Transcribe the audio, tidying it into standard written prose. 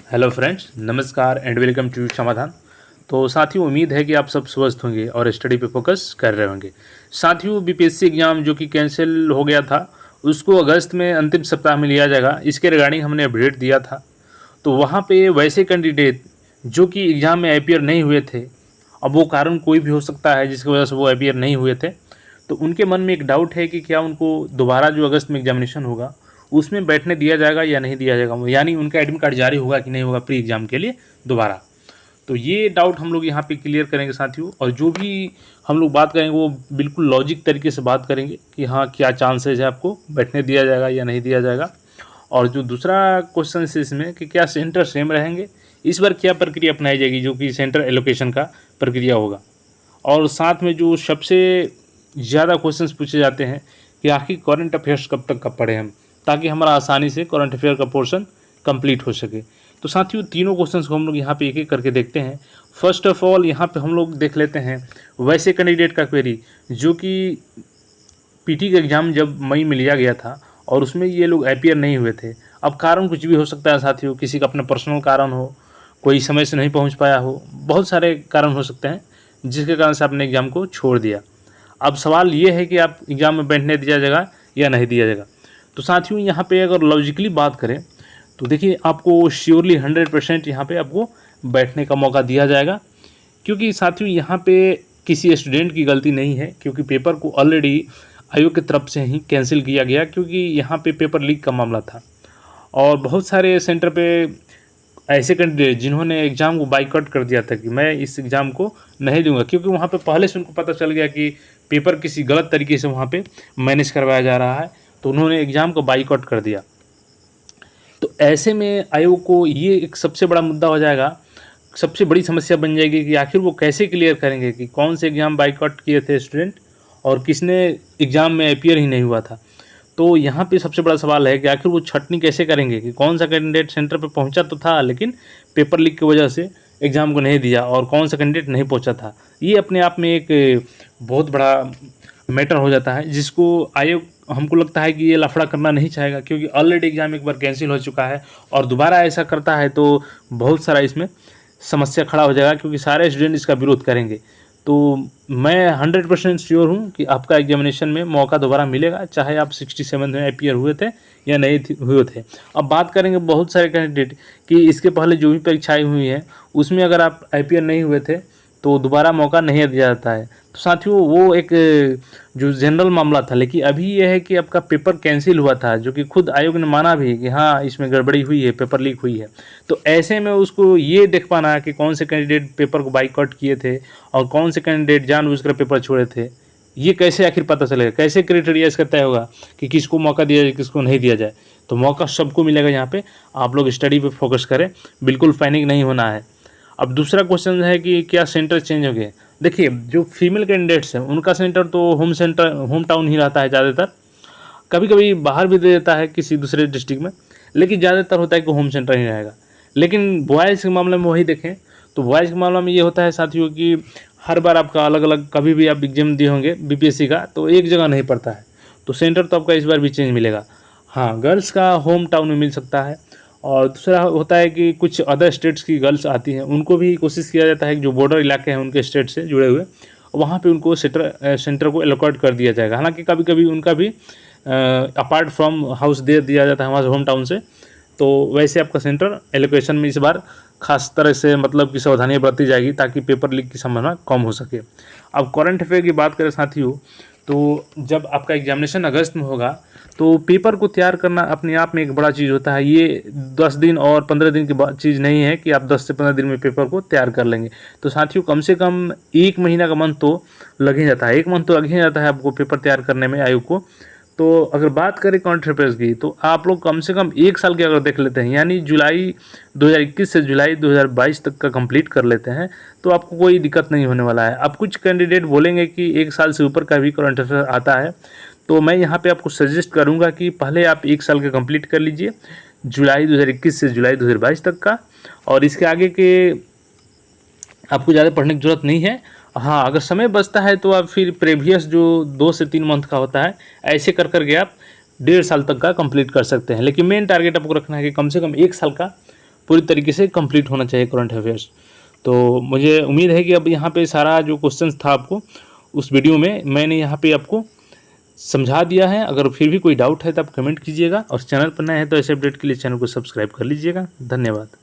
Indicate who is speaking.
Speaker 1: Hello friends, नमस्कार and welcome to समाधान। तो साथियों, उम्मीद है कि आप सब स्वस्थ होंगे और स्टडी पे फोकस कर रहे होंगे। साथियों, बीपीएससी एग्ज़ाम जो कि कैंसिल हो गया था, उसको अगस्त में अंतिम सप्ताह में लिया जाएगा। इसके रिगार्डिंग हमने अपडेट दिया था। तो वहाँ पे वैसे कैंडिडेट जो कि एग्ज़ाम में अपीयर नहीं हुए थे, अब वो कारण कोई भी हो सकता है जिसकी वजह से वो अपीयर नहीं हुए थे, तो उनके मन में एक डाउट है कि क्या उनको दोबारा जो अगस्त में एग्जामिनेशन होगा उसमें बैठने दिया जाएगा या नहीं दिया जाएगा, यानी उनका एडमिट कार्ड जारी होगा कि नहीं होगा प्री एग्ज़ाम के लिए दोबारा। तो ये डाउट हम लोग यहाँ पे क्लियर करेंगे साथियों, और जो भी हम लोग बात करेंगे वो बिल्कुल लॉजिक तरीके से बात करेंगे कि हाँ, क्या चांसेज है आपको बैठने दिया जाएगा या नहीं दिया जाएगा। और जो दूसरा क्वेश्चन है इसमें कि क्या सेंटर सेम रहेंगे, इस बार क्या प्रक्रिया अपनाई जाएगी जो कि सेंटर एलोकेशन का प्रक्रिया होगा। और साथ में जो सबसे ज़्यादा क्वेश्चंस पूछे जाते हैं कि आखिर करंट अफेयर्स कब तक कब पढ़ें हम, ताकि हमारा आसानी से करंट अफेयर का पोर्शन कंप्लीट हो सके। तो साथियों, तीनों क्वेश्चंस को हम लोग यहाँ पे एक एक करके देखते हैं। फर्स्ट ऑफ ऑल यहाँ पे हम लोग देख लेते हैं वैसे कैंडिडेट का क्वेरी जो कि पीटी का एग्ज़ाम जब मई में लिया गया था और उसमें ये लोग अपीयर नहीं हुए थे। अब कारण कुछ भी हो सकता है साथियों, किसी का अपना पर्सनल कारण हो, कोई समय से नहीं पहुंच पाया हो, बहुत सारे कारण हो सकते हैं जिसके कारण से आपने एग्ज़ाम को छोड़ दिया। अब सवाल ये है कि आप एग्ज़ाम में बैठने दिया जाएगा या नहीं दिया जाएगा। तो साथियों, यहाँ पे अगर लॉजिकली बात करें तो देखिए, आपको श्योरली 100% यहाँ पे आपको बैठने का मौका दिया जाएगा, क्योंकि साथियों यहाँ पे किसी स्टूडेंट की गलती नहीं है, क्योंकि पेपर को ऑलरेडी आयोग की तरफ से ही कैंसिल किया गया, क्योंकि यहाँ पे पेपर लीक का मामला था। और बहुत सारे सेंटर पे ऐसे कैंडिडेट जिन्होंने एग्ज़ाम को बाइकआउट कर दिया था कि मैं इस एग्ज़ाम को नहीं दूंगा, क्योंकि वहाँ पे पहले से उनको पता चल गया कि पेपर किसी गलत तरीके से वहाँ पे मैनेज करवाया जा रहा है, तो उन्होंने एग्ज़ाम को बाइकआउट कर दिया। तो ऐसे में आयोग को ये एक सबसे बड़ा मुद्दा हो जाएगा, सबसे बड़ी समस्या बन जाएगी कि आखिर वो कैसे क्लियर करेंगे कि कौन से एग्ज़ाम बाइकआउट किए थे स्टूडेंट और किसने एग्ज़ाम में अपीयर ही नहीं हुआ था। तो यहाँ पे सबसे बड़ा सवाल है कि आखिर वो छटनी कैसे करेंगे कि कौन सा कैंडिडेट सेंटर पे पहुँचा तो था लेकिन पेपर लीक की वजह से एग्ज़ाम को नहीं दिया, और कौन सा कैंडिडेट नहीं पहुँचा था। ये अपने आप में एक बहुत बड़ा मैटर हो जाता है, जिसको आयोग, हमको लगता है कि ये लफड़ा करना नहीं चाहेगा, क्योंकि ऑलरेडी एग्ज़ाम एक बार कैंसिल हो चुका है और दोबारा ऐसा करता है तो बहुत सारा इसमें समस्या खड़ा हो जाएगा, क्योंकि सारे स्टूडेंट इसका विरोध करेंगे। तो मैं 100% श्योर हूँ कि आपका एग्जामिनेशन में मौका दोबारा मिलेगा, चाहे आप 67 में अपीयर हुए थे या नहीं हुए थे। अब बात करेंगे बहुत सारे कैंडिडेट कि इसके पहले जो भी परीक्षाएं हुई हैं उसमें अगर आप अपीयर नहीं हुए थे तो दोबारा मौका नहीं दिया जाता है। तो साथियों, वो एक जो जनरल मामला था, लेकिन अभी ये है कि आपका पेपर कैंसिल हुआ था, जो कि खुद आयोग ने माना भी कि हाँ, इसमें गड़बड़ी हुई है, पेपर लीक हुई है। तो ऐसे में उसको ये देख पाना है कि कौन से कैंडिडेट पेपर को बाइकआउट किए थे और कौन से कैंडिडेट जानबूझकर पेपर छोड़े थे, ये कैसे आखिर पता चलेगा, कैसे क्राइटेरिया इसका तय होगा कि किसको मौका दिया जाए किसको नहीं दिया जाए। तो मौका सबको मिलेगा। यहाँ पे आप लोग स्टडी पे फोकस करें, बिल्कुल पैनिक नहीं होना है। अब दूसरा क्वेश्चन है कि क्या सेंटर चेंज हो गए। देखिए, जो फीमेल कैंडिडेट्स हैं उनका सेंटर तो होम टाउन ही रहता है ज़्यादातर, कभी कभी बाहर भी दे देता है किसी दूसरे डिस्ट्रिक्ट में, लेकिन ज़्यादातर होता है कि होम सेंटर ही रहेगा। लेकिन बॉयज़ के मामले में वही देखें तो बॉयज़ के मामले में ये होता है साथियों कि हर बार आपका अलग अलग, कभी भी आप एग्जाम दिए होंगे बीपीएससी का तो एक जगह नहीं पड़ता है, तो सेंटर तो आपका इस बार भी चेंज मिलेगा। हाँ, गर्ल्स का होम टाउन में मिल सकता है। और दूसरा होता है कि कुछ अदर स्टेट्स की गर्ल्स आती हैं, उनको भी कोशिश किया जाता है कि जो बॉर्डर इलाके हैं उनके स्टेट से जुड़े हुए, वहाँ पे उनको सेंटर को एलोकेट कर दिया जाएगा। हालांकि कभी कभी उनका भी अपार्ट फ्रॉम हाउस दे दिया जाता है वहाँ से, होम टाउन से। तो वैसे आपका सेंटर एलोकेशन में इस बार खास तरह से मतलब कि सावधानियाँ बरती जाएगी, ताकि पेपर लीक की संभावना कम हो सके। अब करंट अफेयर की बात करें साथियों, तो जब आपका एग्जामिनेशन अगस्त में होगा तो पेपर को तैयार करना अपने आप में एक बड़ा चीज़ होता है। ये 10 दिन और 15 दिन की चीज़ नहीं है कि आप 10 से 15 दिन में पेपर को तैयार कर लेंगे। तो साथियों, कम से कम 1 महीना का मंथ तो लग ही जाता है, 1 मंथ तो लग ही जाता है आपको पेपर तैयार करने में आयोग को। तो अगर बात करें करंट अफेयर्स की, तो आप लोग कम से कम 1 साल के अगर देख लेते हैं, यानी जुलाई 2021 से जुलाई 2022 तक का कंप्लीट कर लेते हैं, तो आपको कोई दिक्कत नहीं होने वाला है। अब कुछ कैंडिडेट बोलेंगे कि 1 साल से ऊपर का भी करंट अफेयर आता है, तो मैं यहाँ पे आपको सजेस्ट करूँगा कि पहले आप 1 साल का कंप्लीट कर लीजिए, जुलाई 2021 से जुलाई 2022 तक का, और इसके आगे के आपको ज़्यादा पढ़ने की ज़रूरत नहीं है। हाँ, अगर समय बचता है तो आप फिर प्रीवियस जो 2 से 3 मंथ का होता है, ऐसे कर करके आप 1.5 साल तक का कंप्लीट कर सकते हैं। लेकिन मेन टारगेट आपको रखना है कि कम से कम 1 साल का पूरी तरीके से कंप्लीट होना चाहिए करंट अफेयर्स। तो मुझे उम्मीद है कि अब यहाँ पे सारा जो क्वेश्चंस था आपको उस वीडियो में मैंने यहाँ पे आपको समझा दिया है। अगर फिर भी कोई डाउट है तो आप कमेंट कीजिएगा, और चैनल पर नए हैं तो ऐसे अपडेट के लिए चैनल को सब्सक्राइब कर लीजिएगा। धन्यवाद।